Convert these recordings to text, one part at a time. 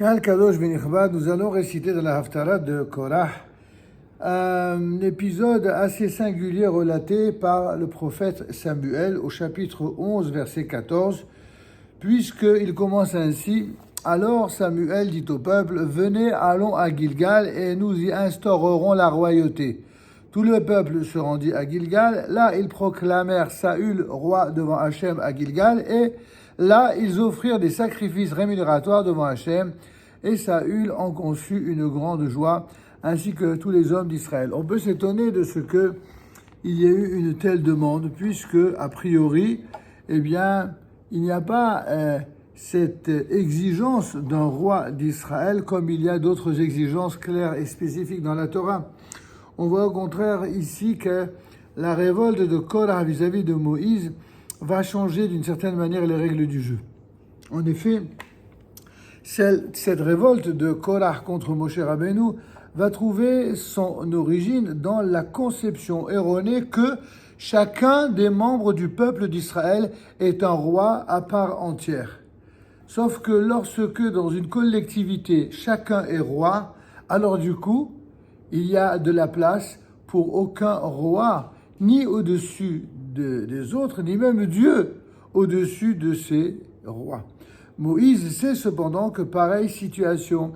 Kahal Kadosh Benichbad, nous allons réciter dans la Haftarah de Korah un épisode assez singulier relaté par le prophète Samuel au chapitre 11, verset 14, puisqu'il commence ainsi. Alors Samuel dit au peuple, « Venez, allons à Gilgal et nous y instaurerons la royauté. » Tout le peuple se rendit à Gilgal. Là, ils proclamèrent Saül roi devant Hachem à Gilgal. Et là, ils offrirent des sacrifices rémunérateurs devant Hachem. Et Saül en conçut une grande joie, ainsi que tous les hommes d'Israël. On peut s'étonner de ce que il y ait eu une telle demande, puisque, a priori, il n'y a pas cette exigence d'un roi d'Israël comme il y a d'autres exigences claires et spécifiques dans la Torah. On voit au contraire ici que la révolte de Korah vis-à-vis de Moïse va changer d'une certaine manière les règles du jeu. En effet, cette révolte de Korah contre Moshe Rabbeinu va trouver son origine dans la conception erronée que chacun des membres du peuple d'Israël est un roi à part entière. Sauf que lorsque dans une collectivité, chacun est roi, alors du coup, il y a de la place pour aucun roi, ni au-dessus des autres, ni même Dieu au-dessus de ces rois. Moïse sait cependant que pareille situation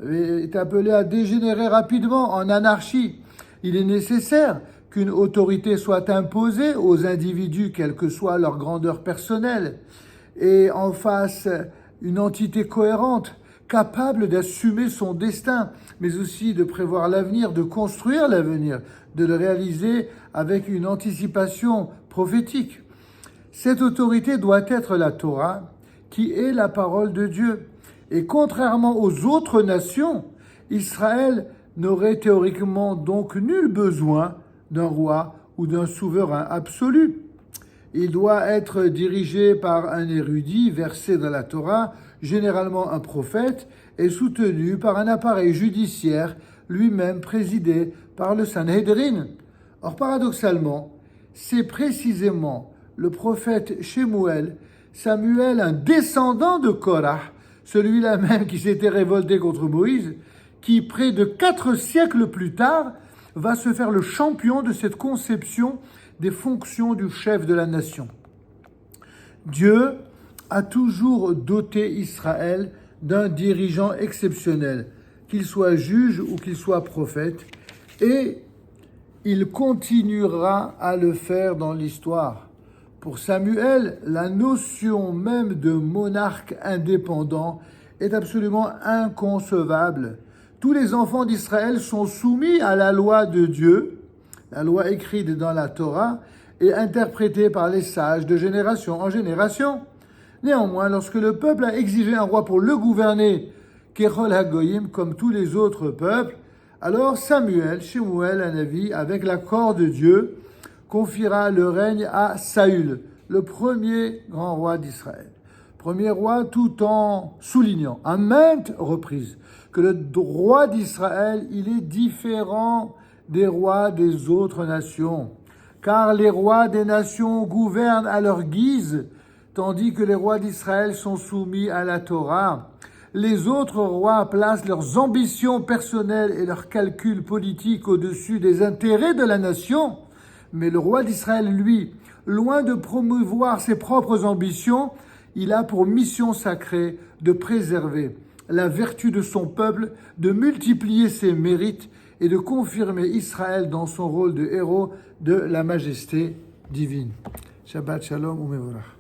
est appelée à dégénérer rapidement en anarchie. Il est nécessaire qu'une autorité soit imposée aux individus, quelle que soit leur grandeur personnelle, et en face une entité cohérente, capable d'assumer son destin, mais aussi de prévoir l'avenir, de construire l'avenir, de le réaliser avec une anticipation prophétique. Cette autorité doit être la Torah, qui est la parole de Dieu. Et contrairement aux autres nations, Israël n'aurait théoriquement donc nul besoin d'un roi ou d'un souverain absolu. Il doit être dirigé par un érudit versé dans la Torah, généralement un prophète, et soutenu par un appareil judiciaire, lui-même présidé par le Sanhédrin. Or, paradoxalement, c'est précisément le prophète Shemuel, Samuel, un descendant de Korah, celui-là même qui s'était révolté contre Moïse, qui, près de 4 siècles plus tard, va se faire le champion de cette conception des fonctions du chef de la nation. Dieu a toujours doté Israël d'un dirigeant exceptionnel, qu'il soit juge ou qu'il soit prophète, et il continuera à le faire dans l'histoire. Pour Samuel, la notion même de monarque indépendant est absolument inconcevable. Tous les enfants d'Israël sont soumis à la loi de Dieu, la loi écrite dans la Torah et interprétée par les sages de génération en génération. Néanmoins, lorsque le peuple a exigé un roi pour le gouverner, Kechol HaGoyim, comme tous les autres peuples, alors Samuel, Shemuel, un Navi, avec l'accord de Dieu, confiera le règne à Saül, le premier grand roi d'Israël. Premier roi tout en soulignant à maintes reprises que le roi d'Israël, il est différent des rois des autres nations, car les rois des nations gouvernent à leur guise, tandis que les rois d'Israël sont soumis à la Torah. Les autres rois placent leurs ambitions personnelles et leurs calculs politiques au-dessus des intérêts de la nation, mais le roi d'Israël, lui, loin de promouvoir ses propres ambitions, il a pour mission sacrée de préserver la vertu de son peuple, de multiplier ses mérites et de confirmer Israël dans son rôle de héros de la majesté divine. Shabbat Shalom Umevorach.